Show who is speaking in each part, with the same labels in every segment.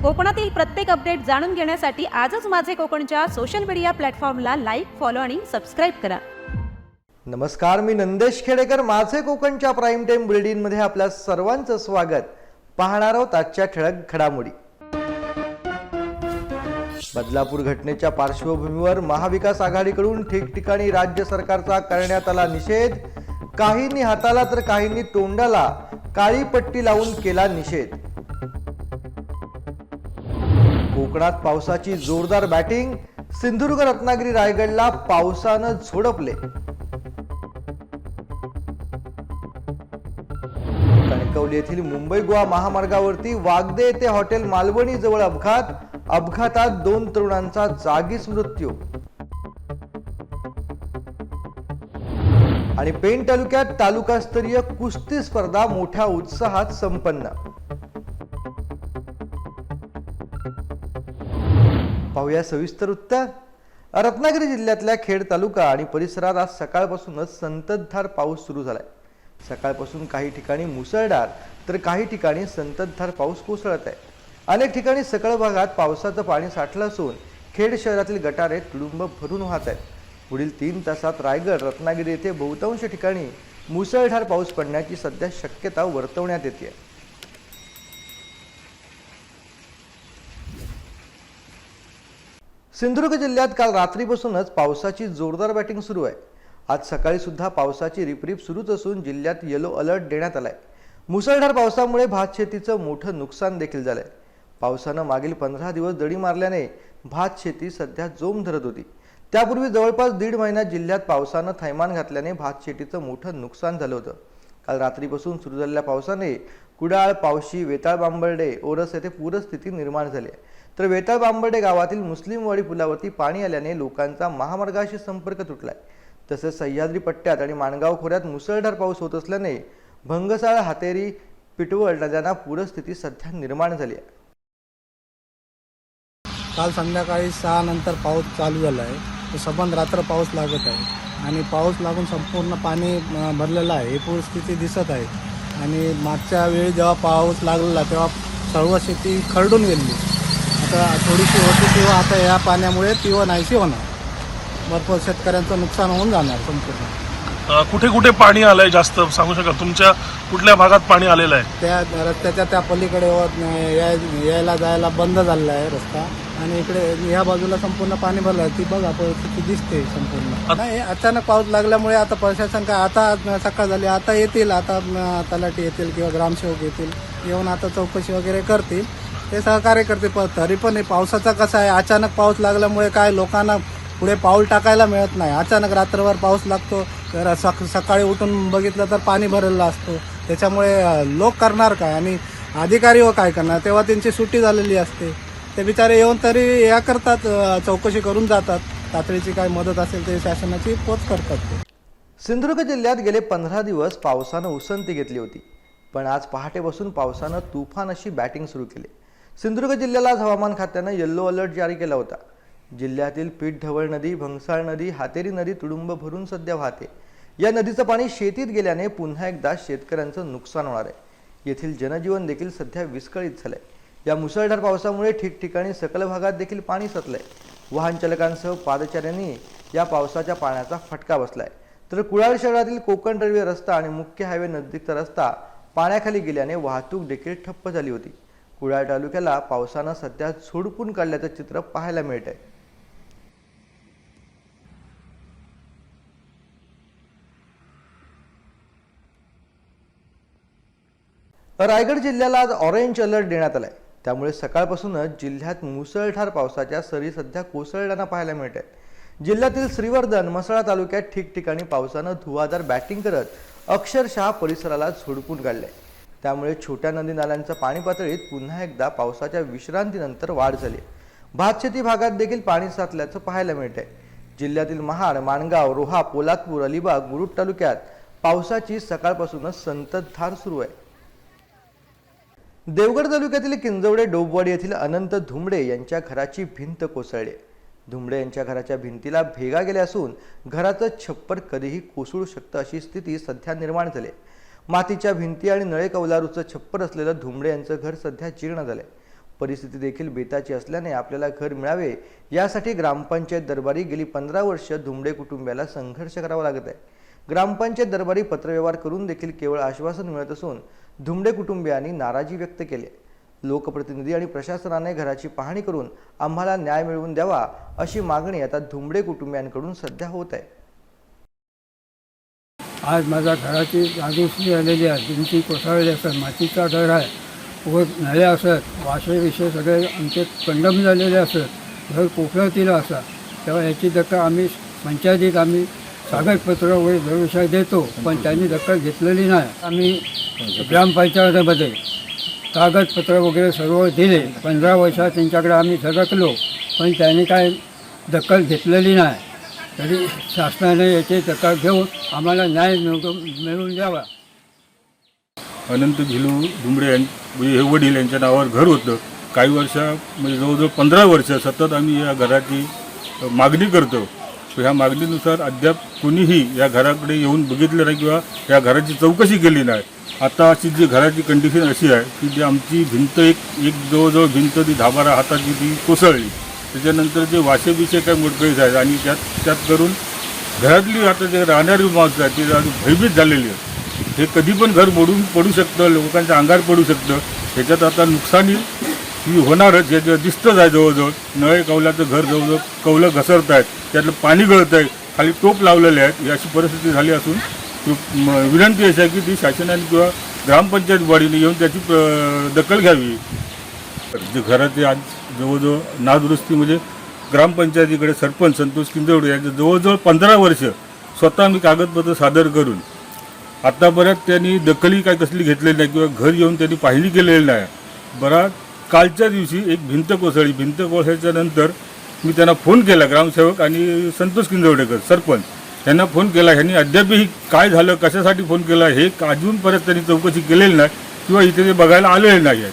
Speaker 1: कोकणातील प्रत्येक अपडेट जाणून घेण्यासाठी आजच माझे कोकणच्या सोशल मीडिया प्लॅटफॉर्मला लाईक, फॉलो आणि सबस्क्राईब करा.
Speaker 2: नमस्कार, मी नंदेश खेडेकर. माझे कोकणच्या प्राईम टाइम बुलेटिन मध्ये आपल्या सर्वांचं स्वागत. पाहणार आहोत आजच्या ठळक घडामोडी. बदलापूर घटनेच्या पार्श्वभूमीवर महाविकास आघाडीकडून ठिकठिकाणी राज्य सरकारचा करण्यात आला निषेध. काहींनी हाताला तर काहींनी तोंडाला काळी पट्टी लावून केला निषेध. कोकणात पावसाची जोरदार बॅटिंग. सिंधुदुर्ग, रत्नागिरी, रायगडला पावसानं झोडपले. कणकवली येथील मुंबई गोवा महामार्गावरती वागदे येथे हॉटेल मालवणी जवळ अपघात. अपघातात 2 तरुणांचा जागीच मृत्यू. आणि पेण तालुक्यात तालुकास्तरीय कुस्ती स्पर्धा मोठ्या उत्साहात संपन्न. पाहूया सविस्तर वृत्त. रत्नागिरी जिल्ह्यातल्या खेड तालुका आणि परिसरात आज सकाळपासूनच संततधार पाऊस सुरू झालाय. सकाळपासून काही ठिकाणी मुसळधार तर काही ठिकाणी संततधार पाऊस कोसळत आहे. अनेक ठिकाणी सखल भागात पावसाचं पाणी साठलं असून खेड शहरातील गटारे तुडुंब भरून वाहत आहेत. पुढील 3 तासात रायगड, रत्नागिरी येथे बहुतांश ठिकाणी मुसळधार पाऊस पडण्याची सध्या शक्यता वर्तवण्यात येते. सिंधुदुर्ग जिल्ह्यात काल रात्रीपासूनच पावसाची जोरदार बॅटिंग सुरू आहे. आज सकाळी सुद्धा पावसाची रिपरिप सुरूच असून जिल्ह्यात येलो अलर्ट देण्यात आलाय. मुसळधार पावसामुळे भात शेतीचं मोठं नुकसान देखील झालंय. पावसानं मागील 15 दिवस दडी मारल्याने भात शेती सध्या जोम धरत होती. त्यापूर्वी जवळपास 1.5 महिन्यात जिल्ह्यात पावसानं थैमान घातल्याने भात शेतीचं मोठं नुकसान झालं होतं. काल रात्रीपासून सुरू झालेल्या पावसाने कुडाळ, पावशी, वेताळ बांबर्डे, ओरस येथे पूरस्थिती निर्माण झाली आहे. तर वेताळ बांबर्डे गावातील मुस्लिमवाडी पुलावरती पाणी आल्याने लोकांचा महामार्गाशी संपर्क तुटलाय. तसेच सह्याद्री पट्ट्यात आणि माणगाव खोऱ्यात मुसळधार पाऊस होत असल्याने भंगसाळ, हातेरी, पिटवळ नद्यांना पूरस्थिती सध्या निर्माण झाली आहे.
Speaker 3: काल संध्याकाळी 6 नंतर पाऊस चालू झाला आहे. तो सबंध रात्र पाऊस लागत आहे आणि पाऊस लागून संपूर्ण पाणी भरलेलं आहे. ही पूरस्थिती दिसत आहे. आणि मागच्या वेळी जेव्हा पाऊस लागलेला तेव्हा सर्व शेती खरडून गेली. आता थोडीशी होती तेव्हा आता या पाण्यामुळे ती नाहीशी होणार. भरपूर शेतकऱ्यांचं नुकसान होऊन जाणार संपूर्ण.
Speaker 4: कुठे कुठे पाणी आलंय जास्त सांगू शकाल? तुमच्या कुठल्या भागात पाणी आलेलं आहे?
Speaker 3: त्या रस्त्याच्या त्या पलीकडे यायला जायला बंद झालेला आहे रस्ता. आणि इकडे ह्या बाजूला संपूर्ण पाणी भरलं आहे. ती बघा परिस्थिती दिसते संपूर्ण. नाही, अचानक पाऊस लागल्यामुळे आता प्रशासन काय, आता सकाळ झाली, आता येतील, आता तलाठी येतील किंवा ग्रामसेवक येतील, येऊन आता चौकशी वगैरे करतील, ते सहकार्य करतील. तरी पण हे पावसाचा कसा आहे, अचानक पाऊस लागल्यामुळे काय लोकांना पुढे पाऊल टाकायला मिळत नाही. अचानक रात्रभर पाऊस लागतो, तर सकाळी उठून बघितलं तर पाणी भरलेलं असतो. त्याच्यामुळे लोक करणार काय आणि अधिकारी व काय करणार? तेव्हा त्यांची सुट्टी झालेली असते. ते बिचारे येऊन तरी या करतात, चौकशी करून जातात. तातडीची काय मदत असेल ते शासनाची पोच करतात.
Speaker 2: सिंधुदुर्ग जिल्ह्यात गेले 15 दिवस पावसानं उसंती घेतली होती. पण आज पहाटेपासून पावसानं तुफान अशी बॅटिंग सुरू केली. सिंधुदुर्ग जिल्ह्याला आज हवामान खात्यानं येलो अलर्ट जारी केला होता. जिल्ह्यातील पीठ-ढवळ नदी, भंगसाळ नदी, हातेरी नदी तुडुंब भरून सध्या वाहते. या नदीचं पाणी शेतीत गेल्याने पुन्हा एकदा शेतकऱ्यांचं नुकसान होणार आहे. येथील जनजीवन देखील सध्या विस्कळीत झालंय. या मुसळधार पावसामुळे ठिकठिकाणी सखल भागात देखील पाणी साचलंय. वाहन चालकांसह पादचाऱ्यांनी या पावसाच्या पाण्याचा फटका बसलाय. तर कुडाळ शहरातील कोकण रेल्वे रस्ता आणि मुख्य हायवे नजीकचा रस्ता पाण्याखाली गेल्याने वाहतूक देखील ठप्प झाली होती. कुडाळ तालुक्याला पावसानं सध्या झोडपून काढल्याचं चित्र पाहायला मिळत आहे. रायगड जिल्ह्याला आज ऑरेंज अलर्ट देण्यात आलाय. त्यामुळे सकाळपासूनच जिल्ह्यात मुसळधार पावसाच्या सरी सध्या कोसळताना पाहायला मिळत आहेत. जिल्ह्यातील श्रीवर्धन, म्हसळा तालुक्यात ठिकठिकाणी पावसानं धुवाधार बॅटिंग करत अक्षरशः परिसराला झोडपून काढलंय. त्यामुळे छोट्या नदी नाल्यांच्या पाणी पातळीत पुन्हा एकदा पावसाच्या विश्रांतीनंतर वाढ झाली. भातशेती भागात देखील पाणी साचल्याचं पाहायला मिळतंय. जिल्ह्यातील महाड, माणगाव, रोहा, पोलादपूर, अलिबाग, मुरुड तालुक्यात पावसाची सकाळपासूनच संततधार सुरू आहे. देवगड तालुक्यातील किंजवडे डोबवाडी येथील अनंत धुमडे यांच्या घराची भिंत कोसळली. धुमडे यांच्या घराच्या भिंतीला भेगा गेल्या असून घराचं छप्पर कधीही कोसळू शकतं अशी स्थिती सध्या निर्माण झाली. मातीच्या भिंती आणि नळे कौलारूचं छप्पर असलेलं धुमडे यांचं घर सध्या जीर्ण झालंय. परिस्थिती देखील बेताची असल्याने आपल्याला घर मिळावे यासाठी ग्रामपंचायत दरबारी गेली 15 वर्ष धुमडे कुटुंबियाला संघर्ष करावा लागत आहे. ग्रामपंचायत दरबारी पत्रव्यवहार करून देखील केवळ आश्वासन मिळत असून धुमडे कुटुंबियांनी नाराजी व्यक्त केली आहे. लोकप्रतिनिधी आणि प्रशासनाने घराची पाहणी करून आम्हाला न्याय मिळवून द्यावा अशी मागणी आता धुमडे कुटुंबियांकडून सध्या होत आहे.
Speaker 5: आज माझ्या घराची नादुरुस्ती झालेली आहे. भिंती कोसळलेल्या असतात, मातीचा घर आहे व नळ्या असतात, वाशे विषय सगळे आमचे कंडम झालेले असतात, घर कोसळतील असतात. तेव्हा याची दखल आम्ही पंचायतीत कागदपत्र वगैरे दरवर्षी देतो, पण त्यांनी दखल घेतलेली नाही. आम्ही ग्रामपंचायतीमध्ये कागदपत्र वगैरे सर्व दिले. 15 वर्षात त्यांच्याकडे आम्ही झळकलो, पण त्यांनी काय दखल घेतलेली नाही. तरी शासनाने याची दखल घेऊन आम्हाला न्याय मिळवून द्यावा.
Speaker 6: अनंत भिलू धुमडे म्हणजे हे वडील यांच्या नावावर घर होतं. काही म्हणजे जवळजवळ 15 वर्ष सतत आम्ही या घराची मागणी करतो. ह्या मागणीनुसार अद्याप कोणीही या घराकडे येऊन बघितलं नाही किंवा या घराची चौकशी केली नाही. आता अशी जी घराची कंडिशन अशी आहे की जी आमची भिंत एक जवळजवळ भिंत ती 10-12 हाताची ती कोसळली. त्याच्यानंतर जे वाशे बिशे काही मोडकळीस आहेत आणि त्यात करून घरातली आता जे राहणारी माणसं आहेत ती भयभीत झालेली आहेत. हे कधी पण घर मोडून पडू शकतं, लोकांच्या अंगावर पडू शकतं. ह्याच्यात आता नुकसानी ही होणारच. हे दिसतंच आहे. जवळजवळ नळे कौलाचं घर जवळजवळ कौलं घसरत आहेत, त्यातलं पाणी गळत आहे, खाली टोप लावलेले आहेत. ही अशी परिस्थिती झाली असून विनंती अशी आहे की ती शासनाने किंवा ग्रामपंचायत बॉडीने येऊन त्याची दखल घ्यावी. जे घराचे आज जवळजवळ नादुरुस्ती म्हणजे ग्रामपंचायतीकडे सरपंच संतोष किंजवडे यांचं जवळजवळ 15 वर्ष स्वतः मी कागदपत्र सादर करून आत्तापर्यंत त्यांनी दखलही काय कसली घेतलेली नाही किंवा घर येऊन त्यांनी पाहणी केलेली नाही. कालच्या दिवशी एक भिंत कोसळली. भिंत कोसळल्याच्या नंतर मी त्यांना फोन केला, ग्रामसेवक आणि संतोष किंजवडेकर सरपंच यांना फोन केला. ह्यांनी अद्यापही काय झालं, कशासाठी फोन केला हे अजूनपर्यंत त्यांनी चौकशी केलेली नाही किंवा इथे ते बघायला आलेले नाही आहेत.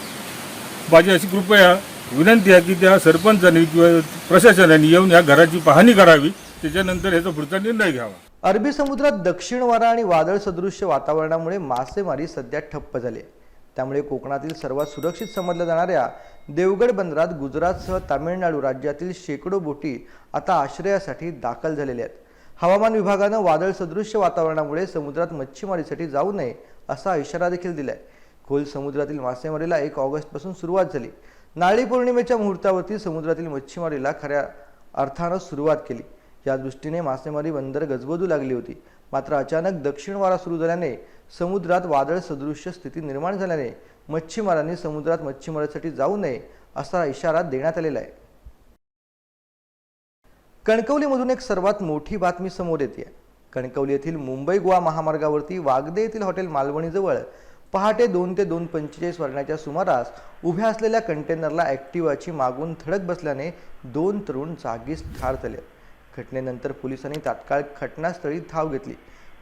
Speaker 6: माझी अशी कृपया विनंती आहे की त्या सरपंचांनी किंवा प्रशासनाने येऊन या घराची पाहणी करावी, त्याच्यानंतर याचा पुढचा निर्णय घ्यावा.
Speaker 2: अरबी समुद्रात दक्षिण वारा आणि वादळ सदृश्य वातावरणामुळे मासेमारी सध्या ठप्प झाली आहे. त्यामुळे कोकणातील सर्वात सुरक्षित समजल्या जाणाऱ्या देवगड बंदरात गुजरातसह तामिळनाडू राज्यातील शेकडो बोटी आता आश्रयासाठी दाखल झालेल्या आहेत. हवामान विभागानं वादळ सदृश्य वातावरणामुळे समुद्रात मच्छीमारीसाठी जाऊ नये असा इशारा देखील दिलाय. खोल समुद्रातील मासेमारीला 1 ऑगस्टपासून सुरुवात झाली. नारळी पौर्णिमेच्या मुहूर्तावरती समुद्रातील मच्छीमारीला खऱ्या अर्थानं सुरुवात केली. या दृष्टीने मासेमारी बंदर गजबजू लागली होती. मात्र अचानक दक्षिण वारा सुरू झाल्याने समुद्रात वादळ सदृश्य स्थिती निर्माण झाल्याने मच्छीमारांनी समुद्रात मच्छीमारीसाठी जाऊ नये असा इशारा देण्यात आलेला आहे. कणकवलीमधून एक सर्वात मोठी बातमी समोर येते. कणकवली येथील मुंबई गोवा महामार्गावरती वागदे येथील हॉटेल मालवणीजवळ पहाटे 2 ते 2:45 वाजण्याच्या सुमारास उभ्या असलेल्या कंटेनरला ॲक्टिवाची मागून धडक बसल्याने 2 तरुण जागीच ठार झाले. घटनेनंतर पोलिसांनी तात्काळ घटनास्थळी धाव घेतली.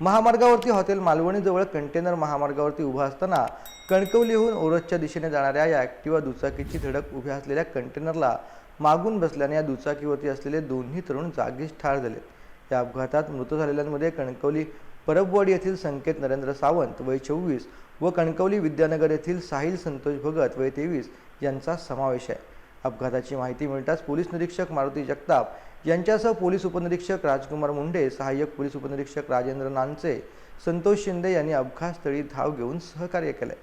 Speaker 2: महामार्गावरती हॉटेल मालवणीजवळ कंटेनर महामार्गावरती उभा असताना कणकवलीहून ओरसच्या दिशेने जाणाऱ्या या ॲक्टिवा दुचाकीची धडक उभ्या असलेल्या कंटेनरला मागून बसल्याने या दुचाकीवरती असलेले दोन्ही तरुण जागीच ठार झाले. या अपघातात मृत झालेल्यांमध्ये कणकवली परबवाडी येथील संकेत नरेंद्र सावंत वय 24 व कणकवली विद्यानगर येथील साहिल संतोष भगत वय 23 यांचा समावेश आहे. अपघाताची माहिती मिळताच पोलीस निरीक्षक मारुती जगताप यांच्यासह पोलीस उपनिरीक्षक राजकुमार मुंडे, सहाय्यक पोलीस उपनिरीक्षक राजेंद्र नानचे, संतोष शिंदे यांनी अपघातस्थळी धाव घेऊन सहकार्य केले.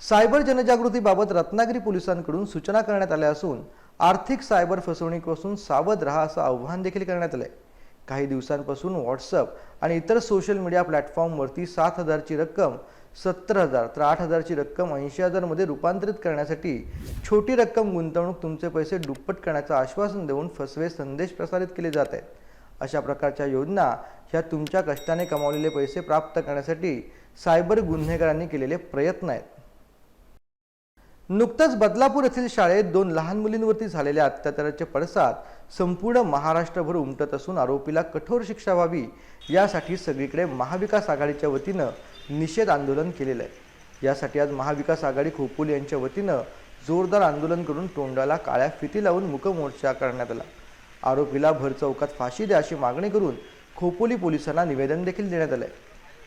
Speaker 2: सायबर जनजागृतीबाबत रत्नागिरी पोलिसांकडून सूचना करण्यात आल्या असून आर्थिक सायबर फसवणुकीपासून सावध राहा असं आवाहन देखील करण्यात आलंय. काही दिवसांपासून व्हॉट्सअप आणि इतर सोशल मीडिया प्लॅटफॉर्मवरती 7,000ची रक्कम 70,000 तर 8,000ची रक्कम 80,000 मध्ये रूपांतरित करण्यासाठी छोटी रक्कम गुंतवणूक तुमचे पैसे दुप्पट करण्याचं आश्वासन देऊन फसवे संदेश प्रसारित केले जात आहेत. अशा प्रकारच्या योजना ह्या तुमच्या कष्टाने कमावलेले पैसे प्राप्त करण्यासाठी सायबर गुन्हेगारांनी केलेले प्रयत्न आहेत. नुकतंच बदलापूर येथील शाळेत 2 लहान मुलींवरती झालेल्या अत्याचाराचे पडसाद संपूर्ण महाराष्ट्रभर उमटत असून आरोपीला कठोर शिक्षा व्हावी यासाठी सगळीकडे महाविकास आघाडीच्या वतीनं निषेध आंदोलन केलेलं आहे. यासाठी आज महाविकास आघाडी खोपोली यांच्या वतीनं जोरदार आंदोलन करून तोंडाला काळ्या फिती लावून मूक मोर्चा करण्यात आला. आरोपीला भर चौकात फाशी द्या अशी मागणी करून खोपोली पोलिसांना निवेदन देखील देण्यात आलंय.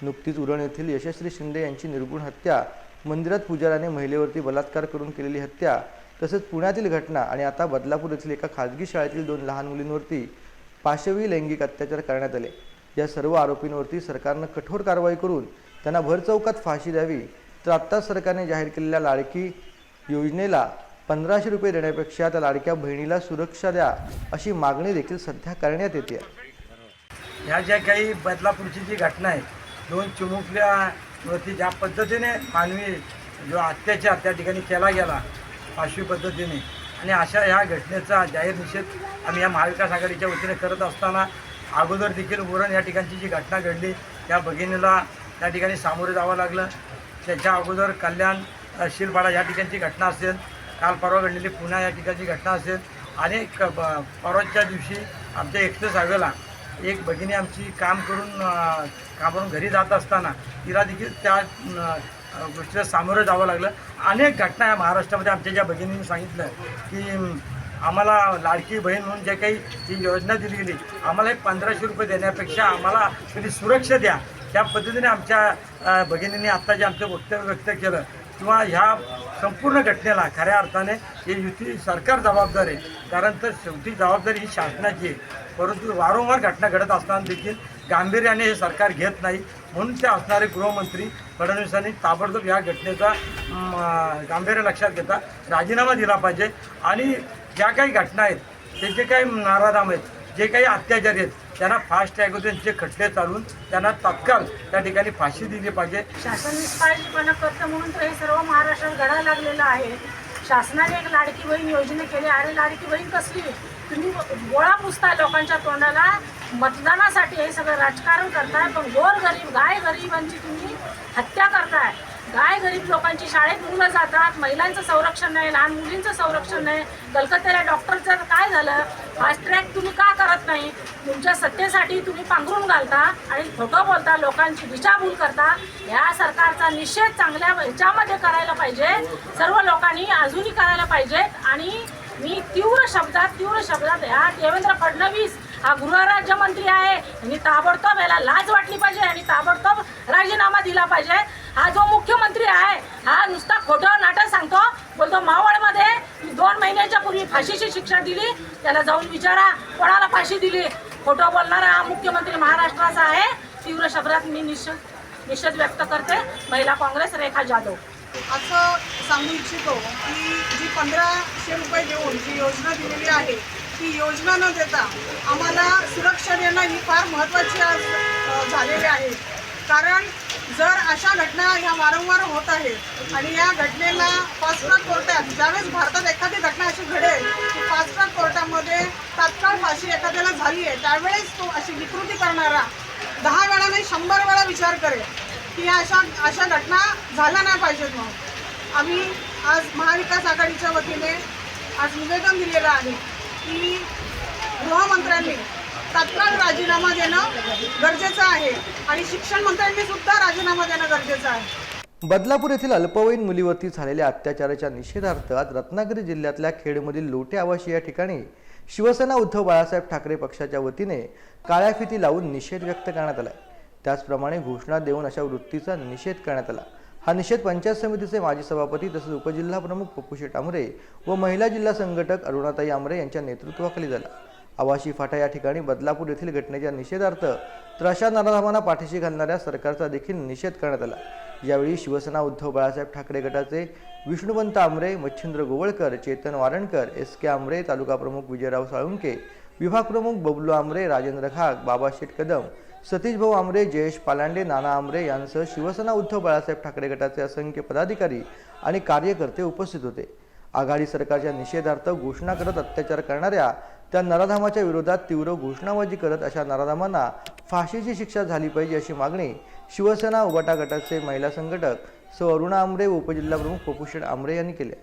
Speaker 2: नुकतीच उरण येथील यशस्वी शिंदे यांची निर्गुण हत्या मंदिरात पुजाऱ्याने महिलेवरती बलात्कार करून केलेली हत्या, तसेच पुण्यातील घटना आणि आता बदलापूर येथील एका खाजगी शाळेतील 2 लहान मुलींवरती पाशवी लैंगिक अत्याचार करण्यात आले। या सर्व आरोपींवरती सरकारनं कठोर कारवाई करून त्यांना भरचौकात फाशी द्यावी, तर आत्ता सरकारने जाहीर केलेल्या लाडकी योजनेला 1500 रुपये देण्यापेक्षा त्या लाडक्या बहिणीला सुरक्षा द्या अशी मागणी देखील सध्या करण्यात येते।
Speaker 7: ह्या ज्या काही बदलापूरची जी घटना आहे, 2 चिमुकल्यावरती ज्या पद्धतीने मानवी जो अत्याचार त्या ठिकाणी केला गेला पाशवी पद्धतीने, आणि अशा ह्या घटनेचा जाहीर निषेध आम्ही या महाविकास आघाडीच्या वतीने करत असताना अगोदर देखील उरण या ठिकाणची जी घटना घडली त्या भगिनीला त्या ठिकाणी सामोरे जावं लागलं। त्याच्या अगोदर कल्याण शिलपाडा या ठिकाणची घटना असेल, काल परवा घडलेली पुणे या ठिकाणची घटना असेल, अनेक परवाच्या दिवशी आमच्या एक्सप्रेस हायवेला एक भगिनी आमची कामावरून घरी जात असताना तिला देखील त्या गोष्टीला सामोरं जावं लागलं। अनेक घटना या महाराष्ट्रामध्ये आमच्या ज्या भगिनींनी सांगितलं की आम्हाला लाडकी बहीण म्हणून जे काही जी योजना दिली गेली, आम्हाला 1500 रुपये देण्यापेक्षा आम्हाला तुम्ही सुरक्षा द्या, त्या पद्धतीने आमच्या भगिनींनी आत्ता जे आमचं वक्तव्य व्यक्त केलं, किंवा ह्या संपूर्ण घटनेला खऱ्या अर्थाने हे युती सरकार जबाबदार आहे। कारण तर शेवटी जबाबदारी ही शासनाची आहे, परंतु वारंवार घटना घडत असताना देखील गांभीर्याने हे सरकार घेत नाही। म्हणून ते असणारे गृहमंत्री फडणवीसांनी ताबडतोब या घटनेचा गांभीर्य लक्षात घेता राजीनामा दिला पाहिजे, आणि ज्या काही घटना आहेत, ते जे काही नराधाम आहेत, जे काही अत्याचारी आहेत, त्यांना फास्ट ट्रॅकवर त्यांचे खटले चालून त्यांना तत्काळ त्या ठिकाणी फाशी दिली पाहिजे।
Speaker 8: शासन निष्काळजीपणा करतं म्हणून तर हे सर्व महाराष्ट्रात घडायला लागलेलं आहे। शासनाने एक लाडकी बहीण योजना केली। अरे लाडकी बहीण कसली? तुम्ही गोळा पुसताय लोकांच्या तोंडाला, मतदानासाठी हे सगळं राजकारण करताय, पण गोरगरीब गाय गरिबांची तुम्ही हत्या करताय। गाय गरीब लोकांची शाळेत मुलं जातात, महिलांचं संरक्षण नाही, लहान मुलींचं संरक्षण नाही। कलकत्त्याला डॉक्टरचं काय झालं? फास्ट ट्रॅक तुम्ही का करत नाही? तुमच्या सत्तेसाठी तुम्ही पांघरून घालता आणि खोटं बोलता, लोकांची दिशाभूल करता। या सरकारचा निषेध चांगल्या ह्याच्यामध्ये करायला पाहिजे, सर्व लोकांनी अजूनही करायला पाहिजे। आणि मी तीव्र शब्दात या देवेंद्र फडणवीस हा गृहराज्यमंत्री आहे, यांनी ताबडतोब याला लाज वाटली पाहिजे आणि ताबडतोब राजीनामा दिला पाहिजे। हा जो मुख्यमंत्री आहे हा नुसता खोटं नाटक सांगतो, बोलतो मावळमध्ये 2 महिन्याच्या पूर्वी फाशीची शिक्षा दिली, त्याला जाऊन विचारा कोणाला फाशी दिली। खोटं बोलणारा हा मुख्यमंत्री महाराष्ट्राचा आहे। तीव्र शब्दात मी निषेध व्यक्त करते। महिला काँग्रेस, रेखा जाधव।
Speaker 9: असं सांगू इच्छितो की जी 1500 रुपये देऊन जी योजना दिलेली आहे, ती योजना न देता आम्हाला सुरक्षा देणं ही फार महत्त्वाची आज झालेली आहे। कारण जर अशा घटना ह्या वारंवार होत आहेत आणि या घटनेला फास्ट ट्रॅक कोर्टात ज्यावेळेस भारतात एखादी घटना अशी घडेल की फास्ट ट्रॅक कोर्टामध्ये तात्काळ फाशी एखाद्याला झाली आहे, त्यावेळेस तो अशी विकृती करणारा 10 वेळा नाही 100 वेळा विचार करेल की अशा घटना झाल्या नाही पाहिजेत। म्हणून आम्ही आज महाविकास आघाडीच्या वतीने आज निवेदन दिलेलं आहे की गृहमंत्र्यांनी तात्काळ राजीनामा देणं गरजेचं आहे आणि शिक्षण मंत्र्यांनी सुद्धा राजीनामा देणं गरजेचं आहे।
Speaker 2: बदलापूर येथील अल्पवयीन मुलीवरती झालेल्या अत्याचाराच्या निषेधार्थ आज रत्नागिरी जिल्ह्यातल्या खेडमधील लोटे आवाशी या ठिकाणी शिवसेना उद्धव बाळासाहेब ठाकरे पक्षाच्या वतीने काळ्या फिती लावून निषेध व्यक्त करण्यात आला। त्याचप्रमाणे घोषणा देऊन अशा वृत्तीचा निषेध करण्यात आला। हा निषेध पंचायत समितीचे माजी सभापती तसेच उपजिल्हा प्रमुख पप्पूशेठ आमरे व महिला जिल्हा संघटक अरुणाताई आमरे यांच्या नेतृत्वाखाली झाला। आवाशी फाटा या ठिकाणी बदलापूर येथील घटनेच्या निषेधार्थ तर अशा नराधामांना पाठीशी घालणाऱ्या सरकारचा देखील निषेध करण्यात आला। यावेळी शिवसेना उद्धव बाळासाहेब ठाकरे गटाचे विष्णुवंत आमरे, मच्छिंद्र गोवळकर, चेतन वारणकर, SK आमरे, तालुका प्रमुख विजयराव साळुंके, विभाग प्रमुख बबलू आमरे, राजेंद्र घाग, बाबा शेठ कदम, सतीश भाऊ आमरे, जयेश पालांडे, नाना आमरे यांसह शिवसेना उद्धव बाळासाहेब ठाकरे गटाचे असंख्य पदाधिकारी आणि कार्यकर्ते उपस्थित होते। आघाडी सरकारच्या निषेधार्थ घोषणा करत अत्याचार करणाऱ्या त्या नराधामाच्या विरोधात तीव्र घोषणाबाजी करत अशा नराधामांना फाशीची शिक्षा झाली पाहिजे अशी मागणी शिवसेना उबाटा गटाचे महिला संघटक सौ अरुणा आमरे व उपजिल्हा प्रमुख पप्पूशेठ आमरे यांनी केले।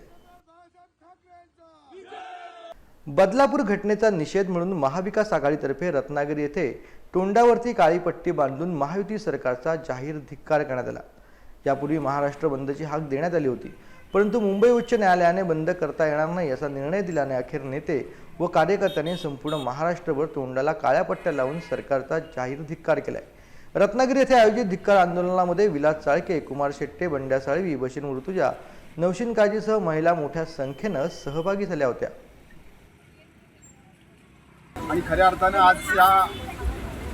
Speaker 2: बदलापूर घटनेचा निषेध म्हणून महाविकास आघाडीतर्फे रत्नागिरी येथे तोंडावरती काळी पट्टी बांधून महायुती सरकारचा जाहीर धिक्कार करण्यात आला। यापूर्वी महाराष्ट्र बंदची हाक देण्यात आली होती, परंतु मुंबई उच्च न्यायालयाने बंद करता येणार नाही असा निर्णय दिल्याने अखेर नेते व कार्यकर्त्यांनी संपूर्ण महाराष्ट्रभर तोंडाला काळ्या पट्ट्या लावून सरकारचा जाहीर धिक्कार केलाय। रत्नागिरी येथे आयोजित धिक्कार आंदोलनामध्ये विलास चाळके, कुमार शेट्टे, बंड्या साळवी, बशीर मृतुजा, नौशीन काजीसह महिला मोठ्या संख्येनं सहभागी झाल्या होत्या.
Speaker 10: आणि खऱ्या अर्थानं आज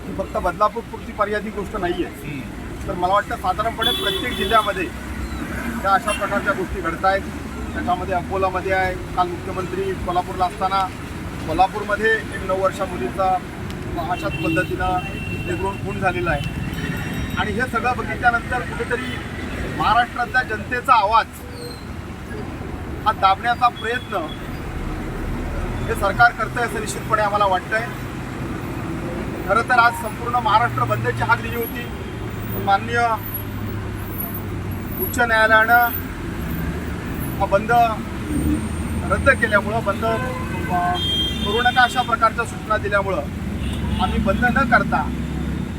Speaker 10: ही फक्त बदलापूरपुरती मर्यादित गोष्ट नाही आहे, तर मला वाटतं साधारणपणे प्रत्येक जिल्ह्यामध्ये त्या अशा प्रकारच्या गोष्टी घडत आहेत. त्याच्यामध्ये अकोलामध्ये आहे, काल मुख्यमंत्री कोल्हापूरला असताना कोल्हापूरमध्ये एक 9 वर्षा मुलीचा अशाच पद्धतीनं निर्घृण खून झालेला आहे. आणि हे सगळं बघितल्यानंतर कुठेतरी महाराष्ट्रातल्या जनतेचा आवाज हा दाबण्याचा प्रयत्न हे सरकार करतंय असं निश्चितपणे आम्हाला वाटतंय. खरं तर आज संपूर्ण महाराष्ट्र बंदची हाक दिली होती, पण माननीय उच्च न्यायालयानं हा बंद रद्द केल्यामुळं, बंद करू नका अशा प्रकारच्या सूचना दिल्यामुळं आम्ही बंद न करता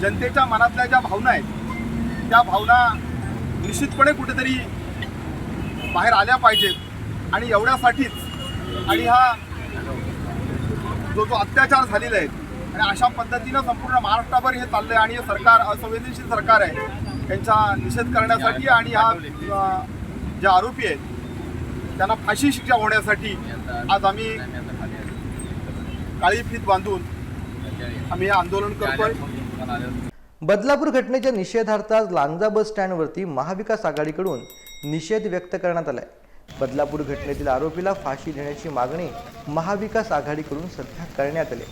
Speaker 10: जनतेच्या मनातल्या ज्या भावना आहेत त्या भावना निश्चितपणे कुठेतरी बाहेर आल्या पाहिजेत. आणि एवढ्यासाठीच आणि हा जो अत्याचार झालेला आहे आणि अशा पद्धतीनं संपूर्ण महाराष्ट्राभर हे चाललं आहे आणि हे सरकार असंवेदनशील सरकार आहे, त्यांचा निषेध करण्यासाठी आणि हा जे आरोपी आहेत त्यांना फाशी शिक्षा होण्यासाठी आज आम्ही काळी फीत बांधून आम्ही हे आंदोलन करतोय.
Speaker 2: बदलापूर घटनेच्या निषेधार्थ आज लांजा बस स्टँडवरती महाविकास आघाडीकडून निषेध व्यक्त करण्यात आलाय. बदलापूर घटनेतील आरोपीला फाशी देण्याची मागणी महाविकास आघाडीकडून सध्या करण्यात आली.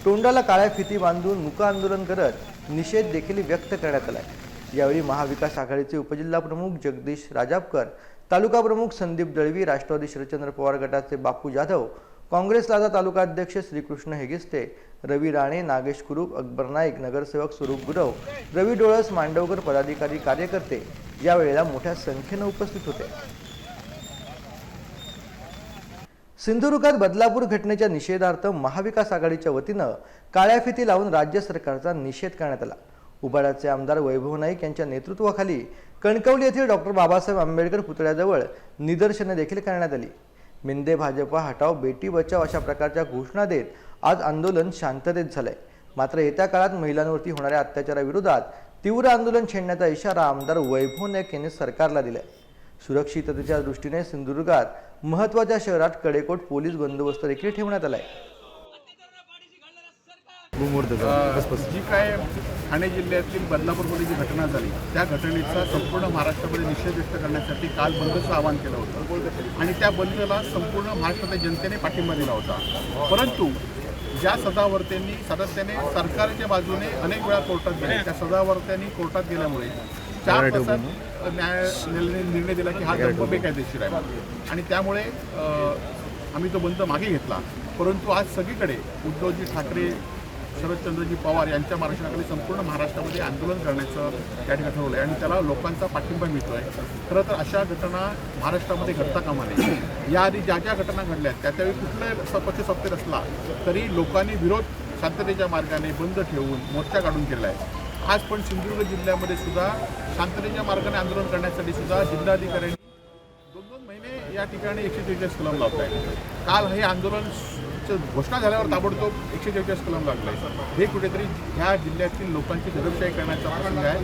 Speaker 2: तोंडाला काळ्या फिती बांधून मूक आंदोलन करत निषेध देखील व्यक्त करण्यात आलाय. यावेळी महाविकास आघाडीचे उपजिल्हा प्रमुख जगदीश राजापकर, तालुका प्रमुख संदीप दळवी, राष्ट्रवादी शरदचंद्र पवार गटाचे बापू जाधव, काँग्रेस लाजा तालुका अध्यक्ष श्रीकृष्ण हेगिस्ते, रवी राणे, नागेश कुरूप, अकबर नाईक, नगरसेवक स्वरूप गुरव, रवी डोळस, मांडवकर, पदाधिकारी, कार्यकर्ते यावेळेला मोठ्या संख्येनं उपस्थित होते. सिंधुदुर्गात बदलापूर घटनेच्या निषेधार्थ महाविकास आघाडीच्या वतीनं काळ्या फिती लावून राज्य सरकारचा निषेध करण्यात आला. उबाडाचे आमदार वैभव नाईक यांच्या नेतृत्वाखाली कणकवली येथील डॉक्टर बाबासाहेब आंबेडकर पुतळ्याजवळ निदर्शने देखील करण्यात आली. मिंदे भाजपा हटाव, बेटी बचाव अशा प्रकारच्या घोषणा देत आज आंदोलन शांततेत झालंय. मात्र येत्या काळात महिलांवरती होणाऱ्या अत्याचाराविरोधात तीव्र आंदोलन छेडण्याचा इशारा आमदार वैभव नाईक यांनी सरकारला दिलाय. सुरक्षिततेच्या दृष्टीने सिंधुदुर्गात महत्त्वाच्या शहरात कडेकोट पोलीस बंदोबस्त देखील ठेवण्यात आलाय.
Speaker 10: जी काय ठाणे जिल्ह्यातील बदलापूरमध्ये जी घटना झाली त्या घटनेचा संपूर्ण महाराष्ट्रामध्ये निषेध व्यक्त करण्यासाठी काल बंदचं आवाहन केलं होतं आणि त्या बंदला संपूर्ण महाराष्ट्रातल्या जनतेने पाठिंबा दिला होता. परंतु ज्या सदावर्त्यांनी सातत्याने सरकारच्या बाजूने अनेक वेळा कोर्टात गेले, त्या सदावर्त्यांनी कोर्टात गेल्यामुळे 4 तासात न्यायालयाने निर्णय दिला की हा दंप बेकायदेशीर आहे आणि त्यामुळे आम्ही तो बंद मागे घेतला. परंतु आज सगळीकडे उद्धवजी ठाकरे, शरदचंद्रजी पवार यांच्या मार्गदर्शनाखाली संपूर्ण महाराष्ट्रामध्ये आंदोलन करण्याचं त्या ठिकाणी ठरवलं आहे आणि त्याला लोकांचा पाठिंबा मिळतो आहे. खरं तर अशा घटना महाराष्ट्रामध्ये घडता कामा नये. याआधी ज्या ज्या घटना घडल्या त्यावेळी कुठल्याही पक्ष सत्तेत असला तरी लोकांनी विरोध शांततेच्या मार्गाने बंद ठेवून मोर्चा काढून केला आहे. आज पण सिंधुदुर्ग जिल्ह्यामध्ये सुद्धा शांततेच्या मार्गाने आंदोलन करण्यासाठी सुद्धा जिल्हाधिकाऱ्यांनी 2-2 महिने या ठिकाणी 143 कलम लावत आहे. काल हे आंदोलन घोषणा झाल्यावर ताबडतोब 143 कलम लागलं आहे. हे कुठेतरी ह्या जिल्ह्यातील लोकांची दडपशाही करण्याचा प्रसंग आहे.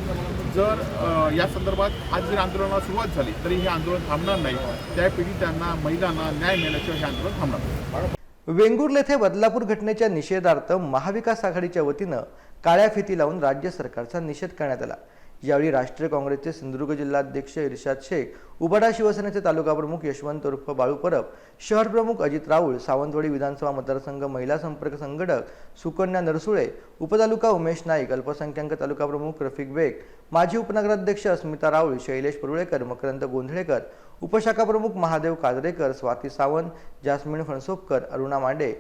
Speaker 10: जर या संदर्भात आज जर आंदोलनाला सुरुवात झाली तरी हे आंदोलन थांबणार नाही. त्या पीडितांना, महिलांना न्याय मिळाल्याशिवाय हे आंदोलन थांबणार नाही.
Speaker 2: वेंगुर्ले येथे बदलापूर घटनेच्या निषेधार्थ महाविकास आघाडीच्या वतीनं काळ्या फिती लावून राज्य सरकारचा निषेध करण्यात आला. यावेळी राष्ट्रीय काँग्रेसचे सिंधुदुर्ग जिल्हाध्यक्ष इर्शाद शेख, उबाडा शिवसेनेचे तालुका प्रमुख यशवंत उर्फ बाळू परब, शहर प्रमुख अजित राऊळ, सावंतवाडी विधानसभा मतदारसंघ महिला संपर्क संघटक सुकन्या नरसुळे, उपतालुका उमेश नाईक, अल्पसंख्याक तालुका प्रमुख रफिक बेग, माजी उपनगराध्यक्ष अस्मिता राऊळ, शैलेश परुळेकर, मकरंद गोंधळेकर, उपशाखा प्रमुख महादेव काजरेकर, स्वाती सावंत, जास्मिन फणसोपकर, अरुणा मांडे,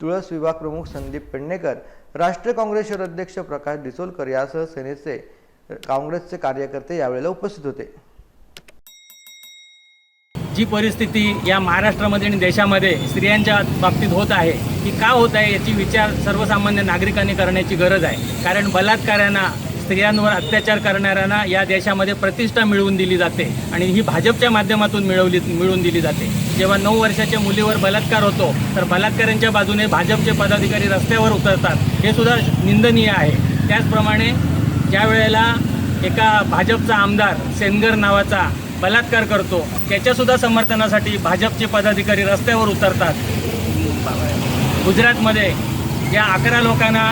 Speaker 2: तुळस विभाग प्रमुख संदीप पेडणेकर, राष्ट्रीय काँग्रेस शहर अध्यक्ष प्रकाश डिसोलकर यासह सेनेचे काँग्रेसचे कार्यकर्ते यावेळेला उपस्थित होते.
Speaker 11: जी परिस्थिती या महाराष्ट्रामध्ये आणि देशामध्ये स्त्रियांच्या बाबतीत होत आहे ती का होत आहे याची विचार सर्वसामान्य नागरिकांनी करण्याची गरज आहे. कारण बलात्काऱ्यांना, स्त्रियांवर अत्याचार करणाऱ्यांना या देशामध्ये प्रतिष्ठा मिळवून दिली जाते आणि ही भाजपच्या माध्यमातून मिळवून दिली जाते. जेव्हा 9 वर्षाच्या मुलीवर बलात्कार होतो तर बलात्काऱ्यांच्या बाजूने भाजपचे पदाधिकारी रस्त्यावर उतरतात, हे सुद्धा निंदनीय आहे. त्याचप्रमाणे ज्या वेळेला एका भाजपचा आमदार सेनगर नावाचा बलात्कार करतो, त्याच्यासुद्धा समर्थनासाठी भाजपचे पदाधिकारी रस्त्यावर उतरतात. गुजरातमध्ये ज्या 11 लोकांना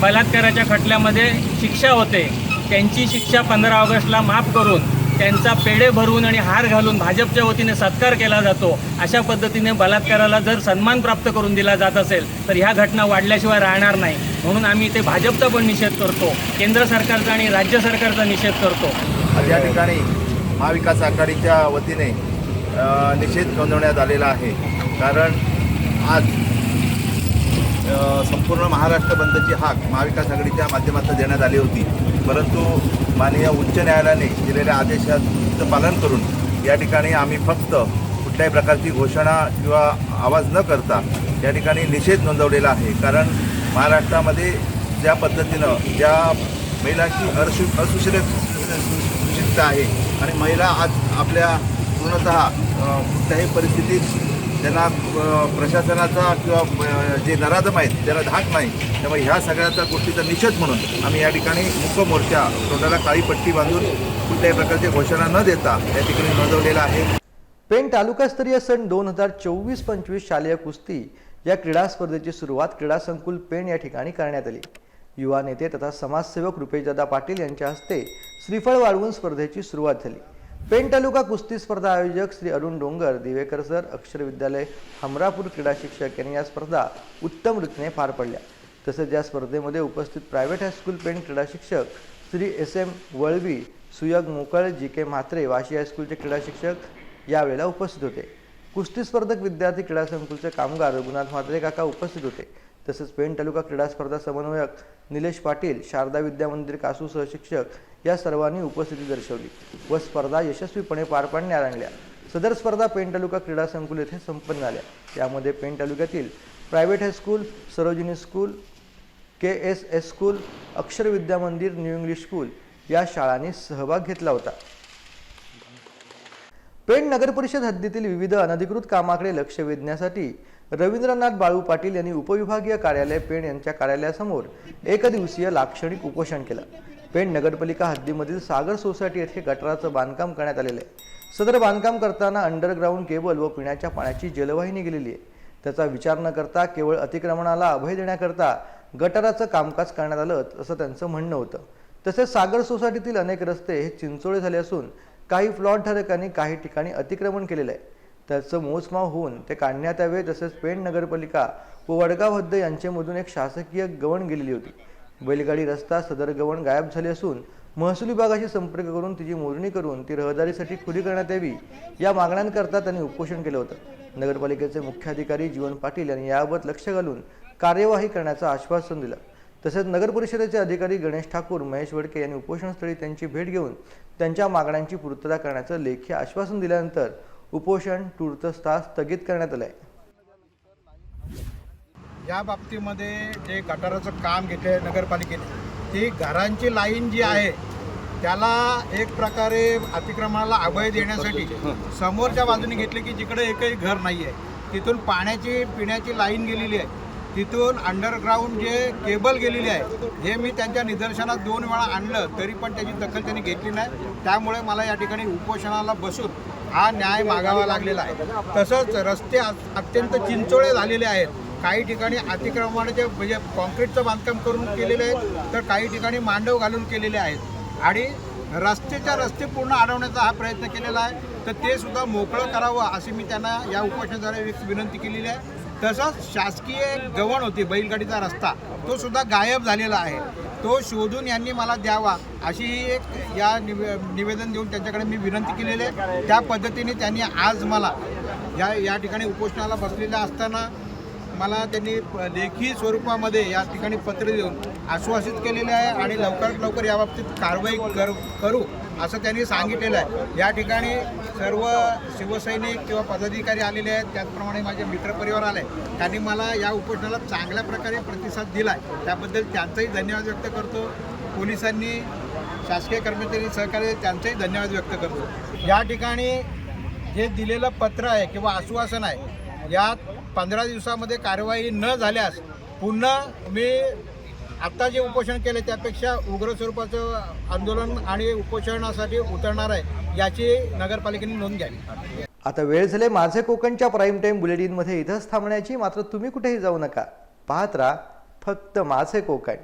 Speaker 11: बलात्काराच्या खटल्यामध्ये शिक्षा होते, त्यांची शिक्षा 15 ऑगस्टला माफ करून त्यांचा पेढे भरून आणि हार घालून भाजपच्या वतीने सत्कार केला जातो. अशा पद्धतीने बलात्काराला जर सन्मान प्राप्त करून दिला जात असेल तर ह्या घटना वाढल्याशिवाय राहणार नाही. म्हणून आम्ही ते भाजपचा पण निषेध करतो, केंद्र सरकारचा आणि राज्य सरकारचा निषेध करतो.
Speaker 12: आज या ठिकाणी महाविकास आघाडीच्या वतीने निषेध नोंदवण्यात आलेला आहे. कारण आज संपूर्ण महाराष्ट्र बंदची हाक महाविकास आघाडीच्या माध्यमातून देण्यात आली होती, परंतु माननीय उच्च न्यायालयाने दिलेल्या आदेशाचं पालन करून या ठिकाणी आम्ही फक्त कुठल्याही प्रकारची घोषणा किंवा आवाज न करता या ठिकाणी निषेध नोंदवलेला आहे. कारण महाराष्ट्रामध्ये ज्या पद्धतीनं ज्या महिलांची असुरक्षितता आहे आणि महिला आज आपल्या पूर्णतः कुठल्याही परिस्थितीत त्यांना प्रशासनाचा किंवा जे नराधम आहेत त्याला धाक नाही, त्यामुळे ह्या सगळ्याचा गोष्टीचा निषेध म्हणून आम्ही या ठिकाणी मुख्य मोर्चा तोंडाला काळी पट्टी बांधून कुठल्याही प्रकारची घोषणा न देता या ठिकाणी नोंदवलेला आहे.
Speaker 2: पेण तालुकास्तरीय सन 2024-25 शालेय कुस्ती या क्रीडा स्पर्धेची सुरुवात क्रीडा संकुल पेण या ठिकाणी करण्यात आली. युवा नेते तथा समाजसेवक रुपेशदादा पाटील यांच्या हस्ते श्रीफळ वाढवून स्पर्धेची सुरुवात झाली. पेण तालुका कुस्ती स्पर्धा आयोजक श्री अरुण डोंगर, दिवेकर सर, अक्षर विद्यालय हमरापूर क्रीडा शिक्षक यांनी या स्पर्धा उत्तम रीतीने पार पडल्या. तसेच या स्पर्धेमध्ये उपस्थित प्रायव्हेट हायस्कूल पेण क्रीडा शिक्षक श्री SM वळवी, सुयोग मोकळ, GK म्हात्रे, वाशी हायस्कूलचे क्रीडा शिक्षक यावेळेला उपस्थित होते. कुस्ती स्पर्धक विद्यार्थी क्रीडा संकुलचे कामगार रघुनाथ म्हात्रे काका उपस्थित होते. तसेच पेण तालुका क्रीडा स्पर्धा समन्वयक निलेश पाटील, शारदा विद्या मंदिर कासू सहशिक्षक या सर्वांनी उपस्थिती दर्शवली व स्पर्धा यशस्वीपणे पार पाडण्यात आणल्या. सदर स्पर्धा पेण तालुका क्रीडा संकुल येथे संपन्न झाल्या. यामध्ये पेण तालुक्यातील private high school, Sarojini school, KSS school, अक्षर विद्या मंदिर, न्यू इंग्लिश स्कूल या शाळांनी सहभाग घेतला होता. पेण नगर परिषद हद्दीतील विविध अनधिकृत कामाकडे लक्ष वेधण्यासाठी रवींद्रनाथ बाळू पाटील यांनी उपविभागीय कार्यालय पेण यांच्या कार्यालयासमोर एकदिवसीय लाक्षणिक उपोषण केलं. पेण नगरपालिका हद्दीमधील सागर सोसायटी येथे गटाराचं बांधकाम करण्यात आलेलं आहे. सदर बांधकाम करताना अंडरग्राऊंड केबल व पिण्याच्या पाण्याची जलवाहिनी गेलेली आहे. त्याचा विचार न करता केवळ अतिक्रमणाला अभय देण्याकरता गटाराचं कामकाज करण्यात आलं असं त्यांचं म्हणणं होतं. तसेच सागर सोसायटीतील अनेक रस्ते हे चिंचोळे झाले असून काही प्लॉट धारकांनी काही ठिकाणी अतिक्रमण केलेलं आहे. त्याचं मोजमाप होऊन ते काढण्यात यावे. तसेच पेण नगरपालिका व वडगाव हद्द यांच्यामधून एक शासकीय गवण गेलेली होती. बैलगाडी रस्ता सदर गवण गायब झाली असून महसूल विभागाशी संपर्क करून तिची मोजणी करून ती रहदारीसाठी खुली करण्यात यावी या मागण्यांकरता त्यांनी उपोषण केलं होतं. नगरपालिकेचे मुख्याधिकारी जीवन पाटील यांनी याबाबत लक्ष घालून कार्यवाही करण्याचं आश्वासन दिलं. तसेच नगर परिषदेचे अधिकारी गणेश ठाकूर, महेश वडके यांनी उपोषणस्थळी त्यांची भेट घेऊन त्यांच्या मागण्यांची पूर्तता करण्याचं लेखी आश्वासन दिल्यानंतर उपोषण तूर्तस्था स्थगित करण्यात आलं आहे.
Speaker 3: या बाबतीमध्ये जे गटाराचं काम घेतले नगरपालिकेने, ती घरांची लाईन जी आहे त्याला एक प्रकारे अतिक्रमणाला अभय देण्यासाठी समोरच्या बाजूने घेतले की जिकडे एकही घर नाही आहे तिथून पाण्याची पिण्याची लाईन गेलेली आहे, तिथून अंडरग्राऊंड जे केबल गेलेली आहे हे मी त्यांच्या निदर्शनात 2 वेळा आणलं तरी पण त्याची दखल त्यांनी घेतली नाही. त्यामुळे मला या ठिकाणी उपोषणाला बसून हा न्याय मागावा लागलेला आहे. तसंच रस्ते अत्यंत चिंचोळे झालेले आहेत. काही ठिकाणी अतिक्रमणाचे म्हणजे कॉन्क्रीटचं बांधकाम करून केलेले आहेत तर काही ठिकाणी मांडव घालून केलेले आहेत आणि रस्ते पूर्ण अडवण्याचा हा प्रयत्न केलेला आहे. तर ते सुद्धा मोकळं करावं अशी मी त्यांना या उपोषणाद्वारे विनंती केलेली आहे. तसंच शासकीय गवण होती बैलगाडीचा रस्ता, तो सुद्धा गायब झालेला आहे. तो शोधून यांनी मला द्यावा अशी एक या निवेदन देऊन त्यांच्याकडे मी विनंती केलेली आहे. त्या पद्धतीने त्यांनी आज मला या ठिकाणी उपोषणाला बसलेल्या असताना मला त्यांनी लेखी स्वरूपामध्ये या ठिकाणी पत्र देऊन आश्वासित केलेले आहे आणि लवकरात लवकर याबाबतीत कारवाई करू असं त्यांनी सांगितलेलं आहे. या ठिकाणी सर्व शिवसैनिक किंवा पदाधिकारी आलेले आहेत, त्याचप्रमाणे माझे मित्रपरिवार आले, त्यांनी मला या उपोषणाला चांगल्या प्रकारे प्रतिसाद दिला आहे. त्याबद्दल त्यांचाही धन्यवाद व्यक्त करतो. पोलिसांनी, शासकीय कर्मचारी सहकारी त्यांचाही धन्यवाद व्यक्त करतो. या ठिकाणी जे दिलेलं पत्र आहे किंवा आश्वासन आहे, यात 15 दिवसामध्ये कारवाई न झाल्यास पुन्हा मी आता जे उपोषण केले त्यापेक्षा उग्र स्वरूपाचं आंदोलन आणि उपोषणासाठी उतरणार आहे याची नगरपालिकेने नोंद घ्यावी.
Speaker 2: आता वेळ झाले माझे कोकणच्या प्राईम टाईम बुलेटिनमध्ये इथंच थांबण्याची. मात्र तुम्ही कुठेही जाऊ नका, पाहत राहा फक्त माझे कोकण.